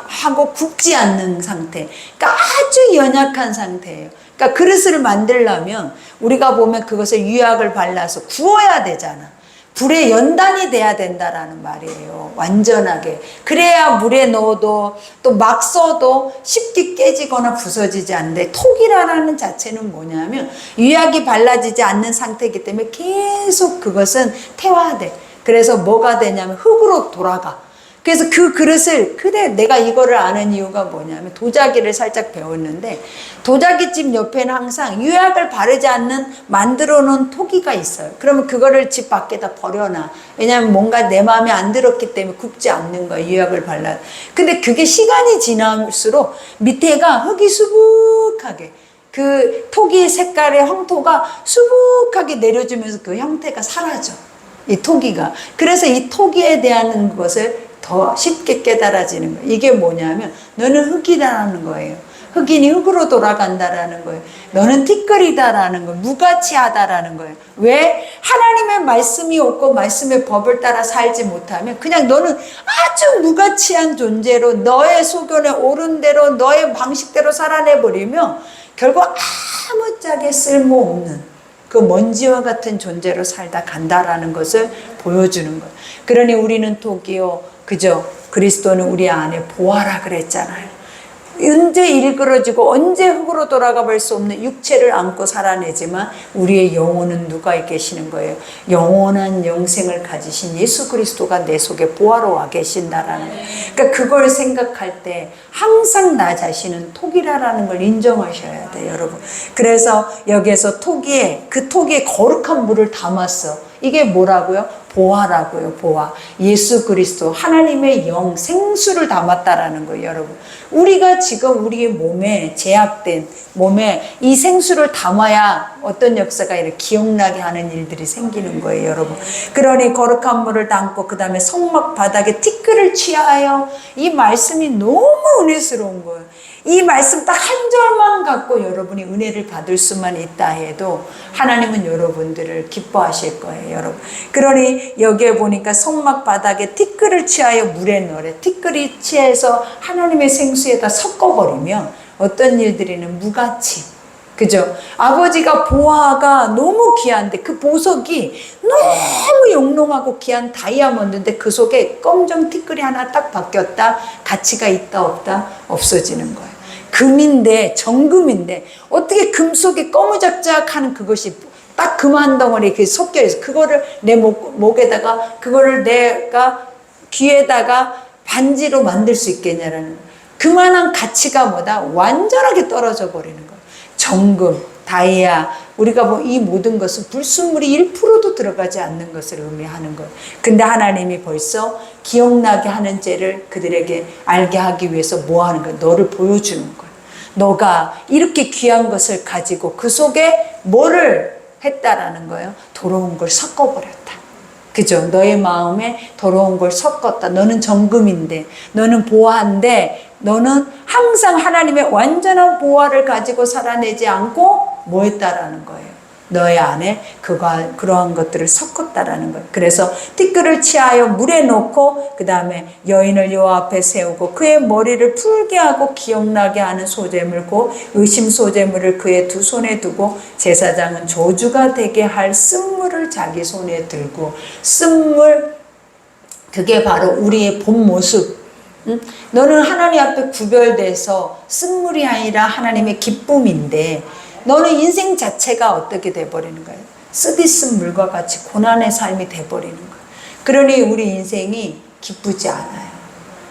[SPEAKER 1] 하고 굽지 않는 상태. 그러니까 아주 연약한 상태예요. 그러니까 그릇을 만들려면 우리가 보면 그것을 유약을 발라서 구워야 되잖아. 불에 연단이 돼야 된다라는 말이에요. 완전하게. 그래야 물에 넣어도 또 막 써도 쉽게 깨지거나 부서지지 않는데, 톡이라는 자체는 뭐냐면 유약이 발라지지 않는 상태이기 때문에 계속 그것은 태화돼. 그래서 뭐가 되냐면 흙으로 돌아가. 그래서 그 그릇을, 그래, 내가 이거를 아는 이유가 뭐냐면 도자기를 살짝 배웠는데, 도자기집 옆에는 항상 유약을 바르지 않는 만들어 놓은 토기가 있어요. 그러면 그거를 집 밖에다 버려놔. 왜냐하면 뭔가 내 마음에 안 들었기 때문에 굽지 않는 거야, 유약을 발라. 근데 그게 시간이 지날수록 밑에가 흙이 수북하게, 그 토기 색깔의 황토가 수북하게 내려주면서 그 형태가 사라져, 이 토기가. 그래서 이 토기에 대한 것을 더 쉽게 깨달아지는 거예요. 이게 뭐냐면 너는 흙이다라는 거예요. 흙이니 흙으로 돌아간다라는 거예요. 너는 티끌이다라는 거예요. 무가치하다라는 거예요. 왜? 하나님의 말씀이 없고 말씀의 법을 따라 살지 못하면 그냥 너는 아주 무가치한 존재로 너의 소견에 옳은 대로 너의 방식대로 살아내버리면 결국 아무짝에 쓸모없는 그 먼지와 같은 존재로 살다 간다라는 것을 보여주는 거예요. 그러니 우리는 토기요, 그죠? 그리스도는 우리 안에 보아라 그랬잖아요. 언제 일그러지고 언제 흙으로 돌아가 볼 수 없는 육체를 안고 살아내지만 우리의 영혼은 누가 계시는 거예요? 영원한 영생을 가지신 예수 그리스도가 내 속에 보화로 와 계신다라는 거예요. 그러니까 그걸 생각할 때 항상 나 자신은 토기라라는 걸 인정하셔야 돼요, 여러분. 그래서 여기에서 그 토기에 거룩한 물을 담았어. 이게 뭐라고요? 보화라고요, 보화. 예수 그리스도, 하나님의 영, 생수를 담았다라는 거예요, 여러분. 우리가 지금 우리의 몸에 제약된 몸에 이 생수를 담아야 어떤 역사가 이렇게 기억나게 하는 일들이 생기는 거예요, 여러분. 그러니 거룩한 물을 담고 그 다음에 성막 바닥에 티끌을 취하여, 이 말씀이 너무 은혜스러운 거예요. 이 말씀 딱 한 절만 갖고 여러분이 은혜를 받을 수만 있다 해도 하나님은 여러분들을 기뻐하실 거예요, 여러분. 그러니 여기에 보니까 성막 바닥에 티끌을 취하여 물에 넣으래. 티끌이 취해서 하나님의 생수에다 섞어버리면 어떤 일들이는 무가치, 그죠? 아버지가 보화가 너무 귀한데 그 보석이 너무 영롱하고 귀한 다이아몬드인데 그 속에 검정 티끌이 하나 딱 바뀌었다, 가치가 있다 없다? 없어지는 거예요. 금인데, 정금인데 어떻게 금속에 꺼무작작하는 그것이 딱 금 한 덩어리 이렇게 섞여 있어. 그거를 내 목에다가, 그거를 내가 귀에다가 반지로 만들 수 있겠냐라는, 그만한 가치가 뭐다? 완전하게 떨어져 버리는 거예요. 정금, 다이아, 우리가 이 모든 것은 불순물이 1%도 들어가지 않는 것을 의미하는 거예요. 근데 하나님이 벌써 기억나게 하는 죄를 그들에게 알게 하기 위해서 뭐 하는 거예요? 너를 보여주는 거예요. 너가 이렇게 귀한 것을 가지고 그 속에 뭐를 했다라는 거예요? 더러운 걸 섞어버렸다. 그죠? 너의 마음에 더러운 걸 섞었다. 너는 정금인데, 너는 보화인데, 너는 항상 하나님의 완전한 보화를 가지고 살아내지 않고 뭐 했다라는 거예요? 너의 안에 그러한 것들을 섞었다라는 거예요. 그래서 티끌을 취하여 물에 넣고 그 다음에 여인을 여호와 앞에 세우고 그의 머리를 풀게 하고 기억나게 하는 소재물 곧 의심 소재물을 그의 두 손에 두고 제사장은 저주가 되게 할 쓴물을 자기 손에 들고, 쓴물, 그게 바로 우리의 본 모습. 너는 하나님 앞에 구별돼서 쓴물이 아니라 하나님의 기쁨인데 너는 인생 자체가 어떻게 돼버리는 거예요? 쓰디쓴 물과 같이 고난의 삶이 돼버리는 거예요. 그러니 우리 인생이 기쁘지 않아요.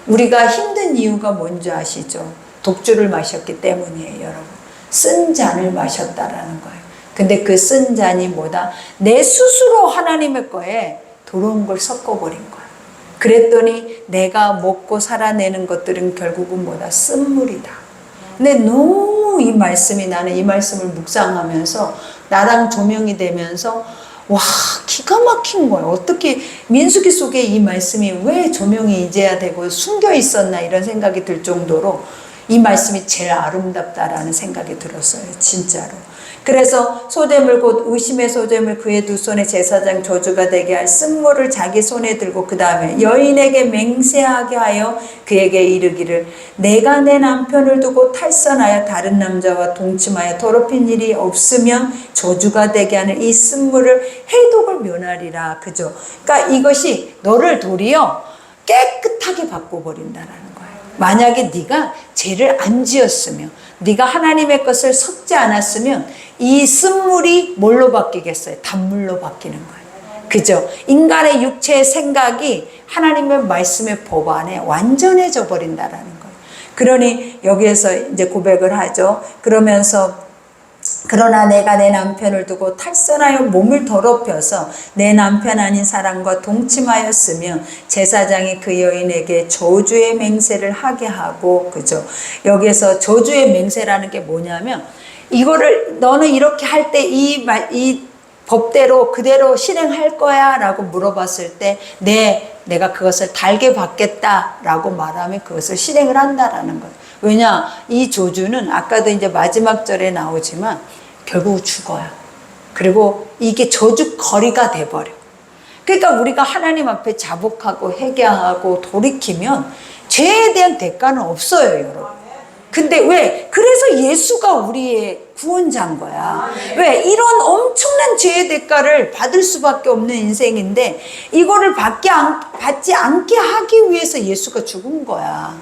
[SPEAKER 1] 우리가 힘든 이유가 뭔지 아시죠? 독주를 마셨기 때문이에요, 여러분. 쓴 잔을 마셨다라는 거예요. 근데 그 쓴 잔이 뭐다? 내 스스로 하나님의 거에 더러운 걸 섞어버린 거예요. 그랬더니 내가 먹고 살아내는 것들은 결국은 뭐다? 쓴물이다. 근데 너무 이 말씀이, 나는 이 말씀을 묵상하면서 나랑 조명이 되면서 와, 기가 막힌 거예요. 어떻게 민수기 속에 이 말씀이 왜 조명이 이제야 되고 숨겨 있었나, 이런 생각이 들 정도로 이 말씀이 제일 아름답다라는 생각이 들었어요, 진짜로. 그래서 소재물 곧 의심의 소재물 그의 두 손에 제사장 저주가 되게 할 쓴물을 자기 손에 들고 그 다음에 여인에게 맹세하게 하여 그에게 이르기를 내가 내 남편을 두고 탈선하여 다른 남자와 동침하여 더럽힌 일이 없으면 저주가 되게 하는 이 쓴물을 해독을 면하리라. 그죠? 그러니까 이것이 너를 도리어 깨끗하게 바꿔버린다라는 거예요. 만약에 네가 죄를 안 지었으면, 네가 하나님의 것을 섞지 않았으면 이 쓴물이 뭘로 바뀌겠어요? 단물로 바뀌는 거예요. 그죠? 인간의 육체의 생각이 하나님의 말씀의 법 안에 완전해져 버린다라는 거예요. 그러니 여기에서 이제 고백을 하죠. 그러면서 그러나 내가 내 남편을 두고 탈선하여 몸을 더럽혀서 내 남편 아닌 사람과 동침하였으면 제사장이 그 여인에게 저주의 맹세를 하게 하고, 그죠? 여기에서 저주의 맹세라는 게 뭐냐면, 이거를 너는 이렇게 할 때 이 법대로 그대로 실행할 거야 라고 물어봤을 때 내가 그것을 달게 받겠다 라고 말하면 그것을 실행을 한다라는 거예요. 왜냐, 이 저주는 아까도 이제 마지막 절에 나오지만 결국 죽어요. 그리고 이게 저주거리가 돼버려. 그러니까 우리가 하나님 앞에 자복하고 회개하고 돌이키면 죄에 대한 대가는 없어요, 여러분. 근데 왜? 그래서 예수가 우리의 구원자인 거야. 왜? 이런 엄청난 죄의 대가를 받을 수밖에 없는 인생인데 이거를 받지 않게 하기 위해서 예수가 죽은 거야.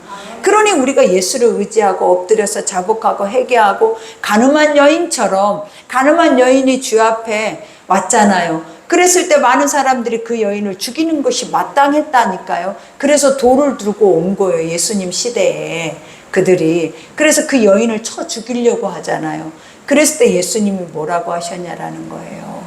[SPEAKER 1] 그러니 우리가 예수를 의지하고 엎드려서 자복하고 회개하고 가늠한 여인처럼, 가늠한 여인이 주 앞에 왔잖아요. 그랬을 때 많은 사람들이 그 여인을 죽이는 것이 마땅했다니까요. 그래서 돌을 들고 온 거예요. 예수님 시대에 그들이. 그래서 그 여인을 쳐 죽이려고 하잖아요. 그랬을 때 예수님이 뭐라고 하셨냐라는 거예요.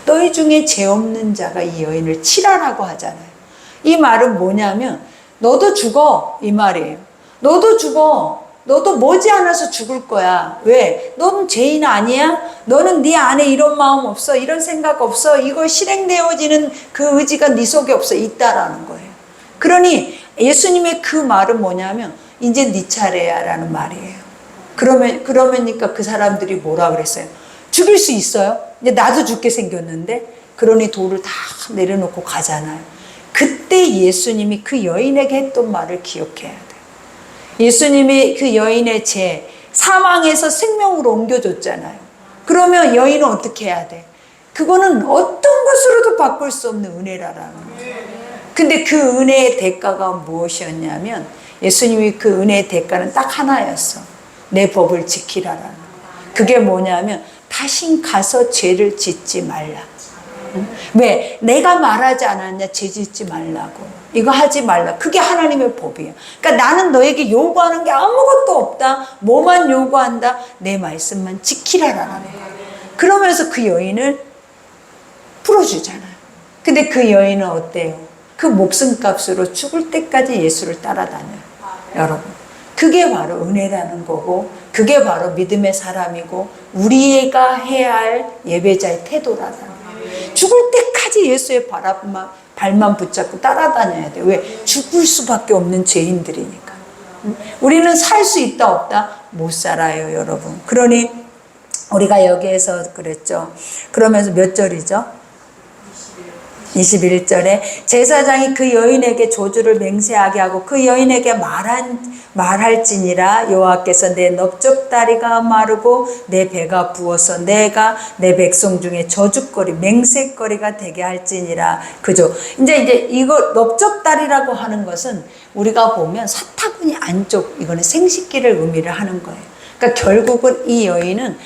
[SPEAKER 1] 너희 중에 죄 없는 자가 이 여인을 치라라고 하잖아요. 이 말은 뭐냐면 너도 죽어, 이 말이에요. 너도 죽어. 너도 머지않아서 죽을 거야. 왜? 너는 죄인 아니야? 너는 네 안에 이런 마음 없어? 이런 생각 없어? 이거 실행되어지는 그 의지가 네 속에 없어? 있다라는 거예요. 그러니 예수님의 그 말은 뭐냐면 이제 네 차례야 라는 말이에요. 그러니까 그 사람들이 뭐라 그랬어요? 죽일 수 있어요? 이제 나도 죽게 생겼는데? 그러니 돌을 다 내려놓고 가잖아요. 그때 예수님이 그 여인에게 했던 말을 기억해야 돼요. 예수님이 그 여인의 죄, 사망에서 생명으로 옮겨줬잖아요. 그러면 여인은 어떻게 해야 돼? 그거는 어떤 것으로도 바꿀 수 없는 은혜라는 거예요. 근데 그 은혜의 대가가 무엇이었냐면 예수님이 그 은혜의 대가는 딱 하나였어. 내 법을 지키라라는 거예요. 그게 뭐냐면 다신 가서 죄를 짓지 말라. 왜? 내가 말하지 않았냐? 죄 짓지 말라고. 이거 하지 말라. 그게 하나님의 법이에요. 그러니까 나는 너에게 요구하는 게 아무것도 없다. 뭐만 요구한다? 내 말씀만 지키라라는 거예요. 그러면서 그 여인을 풀어주잖아요. 근데 그 여인은 어때요? 그 목숨값으로 죽을 때까지 예수를 따라다녀요. 여러분. 그게 바로 은혜라는 거고 그게 바로 믿음의 사람이고 우리가 해야 할 예배자의 태도라는 거예요. 죽을 때까지 예수의 발만 붙잡고 따라다녀야 돼. 왜? 죽을 수밖에 없는 죄인들이니까. 우리는 살 수 있다 없다? 못 살아요, 여러분. 그러니 우리가 여기에서 그랬죠. 그러면서 몇 절이죠? 21절에 제사장이 그 여인에게 조주를 맹세하게 하고 그 여인에게 말할지니라 여호와께서 내 넓적다리가 마르고 내 배가 부어서 내가 내 백성 중에 저주거리 맹세거리가 되게 할지니라. 그죠? 이제 이거 넓적다리라고 하는 것은 우리가 보면 사타구니 안쪽 이거는 생식기를 의미를 하는 거예요. 그러니까 결국은 이 여인은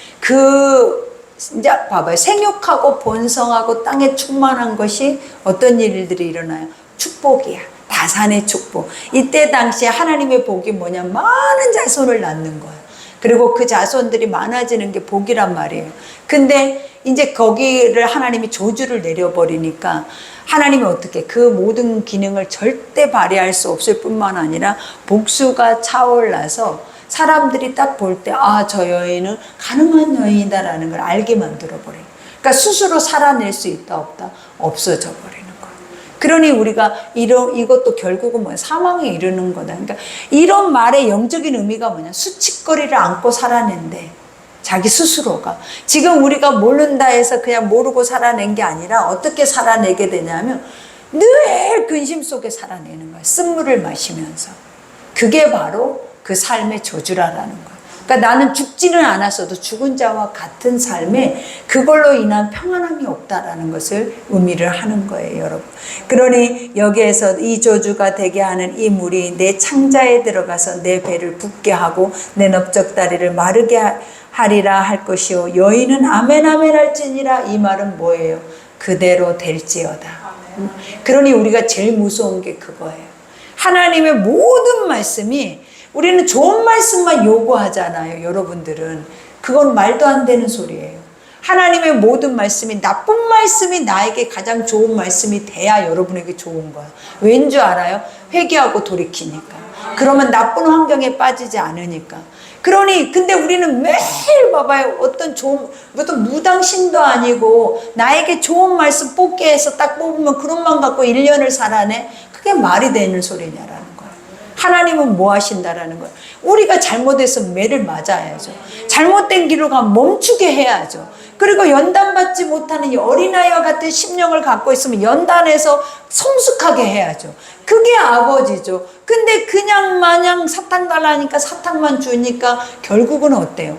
[SPEAKER 1] 이제 봐봐요. 생육하고 번성하고 땅에 충만한 것이 어떤 일들이 일어나요? 축복이야. 다산의 축복. 이때 당시에 하나님의 복이 뭐냐? 많은 자손을 낳는 거예요. 그리고 그 자손들이 많아지는 게 복이란 말이에요. 근데 이제 거기를 하나님이 조주를 내려버리니까 하나님이 어떻게 그 모든 기능을 절대 발휘할 수 없을 뿐만 아니라 복수가 차올라서 사람들이 딱 볼 때 저 여인은 가늠한 여인이다라는 걸 알게 만들어버려요. 그러니까 스스로 살아낼 수 있다 없다? 없어져 버리는 거예요. 그러니 우리가 이것도 결국은 뭐야? 사망에 이르는 거다. 그러니까 이런 말의 영적인 의미가 뭐냐? 수치거리를 안고 살아낸대. 자기 스스로가. 지금 우리가 모른다 해서 그냥 모르고 살아낸 게 아니라 어떻게 살아내게 되냐면 늘 근심 속에 살아내는 거예요. 쓴물을 마시면서. 그게 바로 그 삶의 조주라라는 거예요. 그러니까 나는 죽지는 않았어도 죽은 자와 같은 삶에 그걸로 인한 평안함이 없다라는 것을 의미를 하는 거예요, 여러분. 그러니 여기에서 이 조주가 되게 하는 이 물이 내 창자에 들어가서 내 배를 붓게 하고 내 넓적다리를 마르게 하리라 할 것이요 여인은 아멘 아멘 할지니라. 이 말은 뭐예요? 그대로 될지어다. 그러니 우리가 제일 무서운 게 그거예요. 하나님의 모든 말씀이 우리는 좋은 말씀만 요구하잖아요. 여러분들은 그건 말도 안 되는 소리예요. 하나님의 모든 말씀이 나쁜 말씀이 나에게 가장 좋은 말씀이 돼야 여러분에게 좋은 거야. 왠 줄 알아요? 회개하고 돌이키니까. 그러면 나쁜 환경에 빠지지 않으니까. 그러니 근데 우리는 매일 봐봐요. 어떤 무당신도 아니고 나에게 좋은 말씀 뽑게 해서 딱 뽑으면 그것만 갖고 1년을 살아내. 그게 말이 되는 소리냐라는 거예요. 하나님은 뭐 하신다라는 거예요. 우리가 잘못해서 매를 맞아야죠. 잘못된 길로 가면 멈추게 해야죠. 그리고 연단받지 못하는 이 어린아이와 같은 심령을 갖고 있으면 연단해서 성숙하게 해야죠. 그게 아버지죠. 근데 그냥 마냥 사탕 달라니까 사탕만 주니까 결국은 어때요?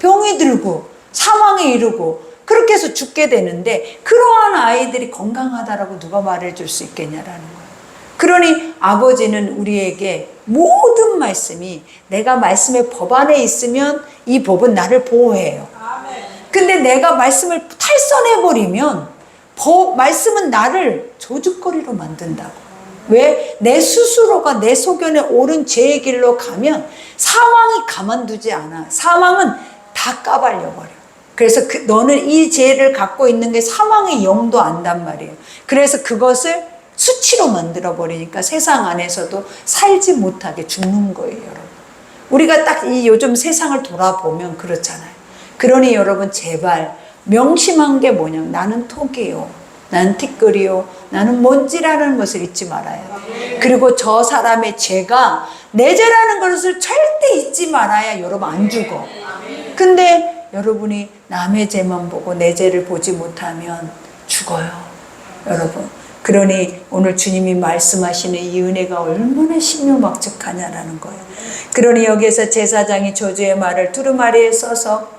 [SPEAKER 1] 병이 들고 사망에 이르고 그렇게 해서 죽게 되는데, 그러한 아이들이 건강하다라고 누가 말해줄 수 있겠냐라는 거예요. 그러니 아버지는 우리에게 모든 말씀이, 내가 말씀의 법 안에 있으면 이 법은 나를 보호해요. 근데 내가 말씀을 탈선해버리면 말씀은 나를 저주거리로 만든다고. 왜? 내 스스로가 내 소견에 옳은 죄의 길로 가면 사망이 가만두지 않아. 사망은 다 까발려버려. 그래서 너는 이 죄를 갖고 있는 게 사망의 영도 안단 말이에요. 그래서 그것을 수치로 만들어버리니까 세상 안에서도 살지 못하게 죽는 거예요, 여러분. 우리가 딱 이 요즘 세상을 돌아보면 그렇잖아요. 그러니 여러분, 제발 명심한 게 뭐냐면, 나는 톡이요, 나는 티끌이요, 나는 먼지라는 것을 잊지 말아야 돼. 그리고 저 사람의 죄가 내 죄라는 것을 절대 잊지 말아야 여러분 안 죽어. 근데 여러분이 남의 죄만 보고 내 죄를 보지 못하면 죽어요, 여러분. 그러니 오늘 주님이 말씀하시는 이 은혜가 얼마나 신묘막측하냐라는 거예요. 그러니 여기에서 제사장이 저주의 말을 두루마리에 써서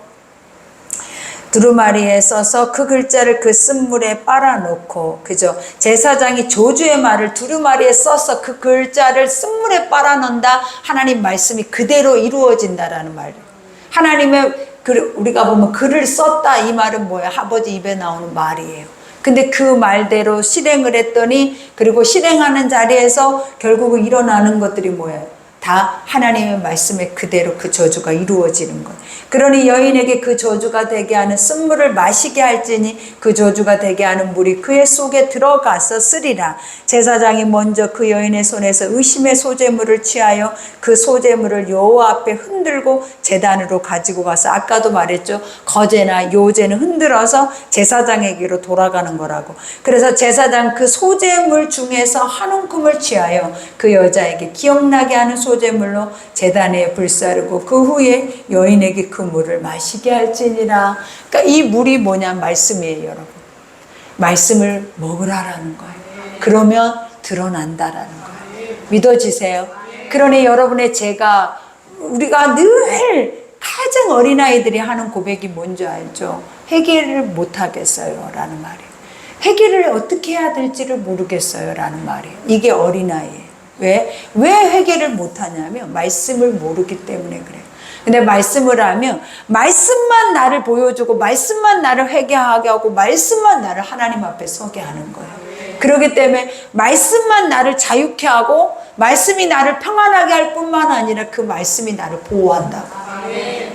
[SPEAKER 1] 그 글자를 그 쓴물에 빨아놓고, 그죠? 제사장이 저주의 말을 두루마리에 써서 그 글자를 쓴물에 빨아놓는다. 하나님 말씀이 그대로 이루어진다라는 말이에요. 하나님의 우리가 보면 글을 썼다, 이 말은 뭐예요? 아버지 입에 나오는 말이에요. 근데 그 말대로 실행을 했더니, 그리고 실행하는 자리에서 결국은 일어나는 것들이 뭐예요? 다 하나님의 말씀에 그대로 그 저주가 이루어지는 거예요. 그러니 여인에게 그 저주가 되게 하는 쓴물을 마시게 할지니 그 저주가 되게 하는 물이 그의 속에 들어가서 쓰리라. 제사장이 먼저 그 여인의 손에서 의심의 소재물을 취하여 그 소재물을 여호와 앞에 흔들고 제단으로 가지고 가서, 아까도 말했죠, 거제나 요제는 흔들어서 제사장에게로 돌아가는 거라고. 그래서 제사장 그 소재물 중에서 한 움큼을 취하여 그 여자에게 기억나게 하는 소재물로 제단에 불사르고 그 후에 여인에게 그 물을 마시게 할지니라. 그러니까 이 물이 뭐냐? 말씀이에요, 여러분. 말씀을 먹으라라는 거예요. 그러면 드러난다라는 거예요. 믿어지세요? 그러니 여러분의 죄가, 우리가 늘 가장 어린아이들이 하는 고백이 뭔지 알죠? 해결을 못하겠어요 라는 말이에요. 해결을 어떻게 해야 될지를 모르겠어요 라는 말이에요. 이게 어린아이예요. 왜 회개를 못하냐면 말씀을 모르기 때문에 그래요. 근데 말씀을 하면 말씀만 나를 보여주고 말씀만 나를 회개하게 하고 말씀만 나를 하나님 앞에 서게 하는 거예요. 그렇기 때문에 말씀만 나를 자유케 하고 말씀이 나를 평안하게 할 뿐만 아니라 그 말씀이 나를 보호한다고.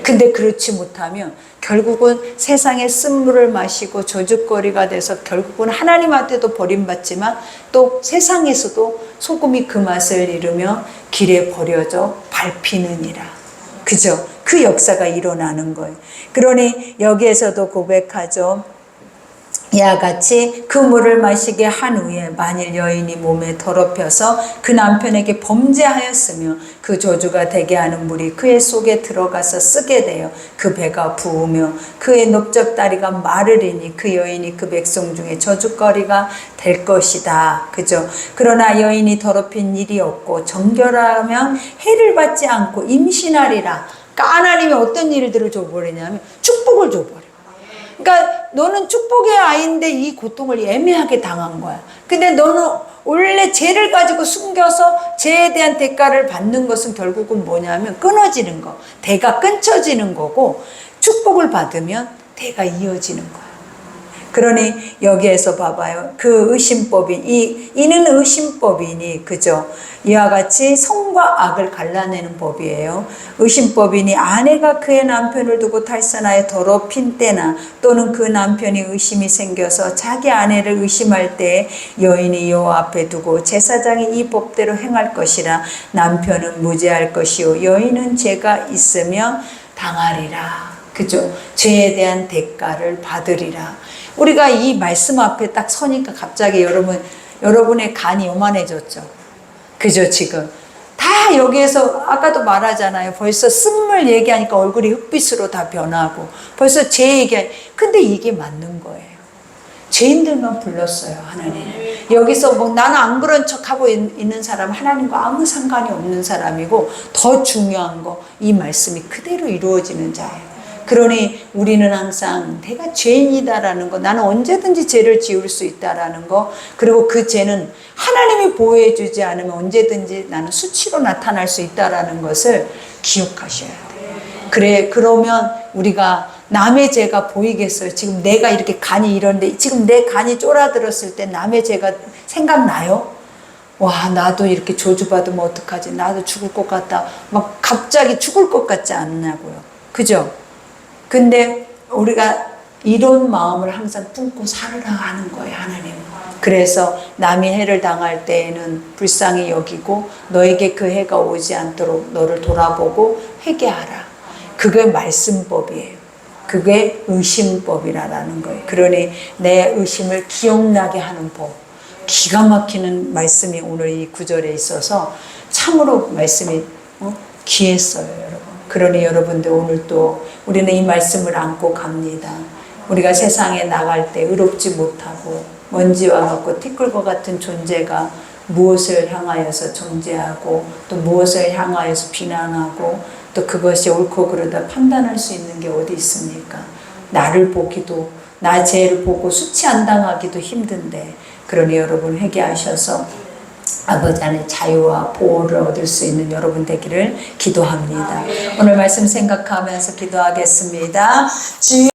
[SPEAKER 1] 근데 그렇지 못하면 결국은 세상의 쓴물을 마시고 저주거리가 돼서 결국은 하나님한테도 버림받지만 또 세상에서도 소금이 그 맛을 잃으며 길에 버려져 밟히느니라. 그죠? 그 역사가 일어나는 거예요. 그러니 여기에서도 고백하죠. 이와 같이 그 물을 마시게 한 후에 만일 여인이 몸에 더럽혀서 그 남편에게 범죄하였으며 그 저주가 되게 하는 물이 그의 속에 들어가서 쓰게 되어 그 배가 부으며 그의 넓적다리가 마르리니 그 여인이 그 백성 중에 저주거리가 될 것이다. 그죠? 그러나 여인이 더럽힌 일이 없고 정결하면 해를 받지 않고 임신하리라. 그러니까 하나님이 어떤 일들을 줘버리냐면 축복을 줘버려. 그러니까 너는 축복의 아이인데 이 고통을 애매하게 당한 거야. 근데 너는 원래 죄를 가지고 숨겨서 죄에 대한 대가를 받는 것은 결국은 뭐냐면 끊어지는 거. 대가 끊쳐지는 거고, 축복을 받으면 대가 이어지는 거야. 그러니 여기에서 봐봐요. 그 의심법이, 이는 의심법이니, 그죠? 이와 같이 선과 악을 갈라내는 법이에요. 의심법이니 아내가 그의 남편을 두고 탈선하여 더럽힌 때나 또는 그 남편이 의심이 생겨서 자기 아내를 의심할 때 여인이 여호와 앞에 두고 제사장이 이 법대로 행할 것이라. 남편은 무죄할 것이요 여인은 죄가 있으며 당하리라. 그죠? 죄에 대한 대가를 받으리라. 우리가 이 말씀 앞에 딱 서니까 갑자기 여러분의 간이 요만해졌죠. 그죠? 지금 다 여기에서 아까도 말하잖아요. 벌써 쓴물 얘기하니까 얼굴이 흑빛으로 다 변하고 벌써 죄 얘기하니까. 근데 이게 맞는 거예요. 죄인들만 불렀어요, 하나님. 여기서 뭐 나는 안 그런 척하고 있는 사람, 하나님과 아무 상관이 없는 사람이고, 더 중요한 거, 이 말씀이 그대로 이루어지는 자예요. 그러니 우리는 항상 내가 죄인이다라는 거, 나는 언제든지 죄를 지을 수 있다라는 거, 그리고 그 죄는 하나님이 보호해 주지 않으면 언제든지 나는 수치로 나타날 수 있다라는 것을 기억하셔야 돼요. 그래, 그러면 우리가 남의 죄가 보이겠어요? 지금 내가 이렇게 간이 이런데, 지금 내 간이 쫄아들었을 때 남의 죄가 생각나요? 와, 나도 이렇게 저주받으면 어떡하지? 나도 죽을 것 같다. 막 갑자기 죽을 것 같지 않냐고요. 그죠? 근데 우리가 이런 마음을 항상 품고 살으라 하는 거예요, 하나님. 그래서 남이 해를 당할 때에는 불쌍히 여기고 너에게 그 해가 오지 않도록 너를 돌아보고 회개하라. 그게 말씀법이에요. 그게 의심법이라는 거예요. 그러니 내 의심을 기억나게 하는 법. 기가 막히는 말씀이 오늘 이 구절에 있어서 참으로 말씀이 귀했어요, 여러분. 그러니 여러분들 오늘 또 우리는 이 말씀을 안고 갑니다. 우리가 세상에 나갈 때 의롭지 못하고 먼지와 같고 티끌과 같은 존재가 무엇을 향하여서 존재하고 또 무엇을 향하여서 비난하고 또 그것이 옳고 그르다 판단할 수 있는 게 어디 있습니까? 나를 보기도, 나 죄를 보고 수치 안 당하기도 힘든데, 그러니 여러분 회개하셔서 아버지 안에 자유와 보호를 얻을 수 있는 여러분 되기를 기도합니다. 오늘 말씀 생각하면서 기도하겠습니다.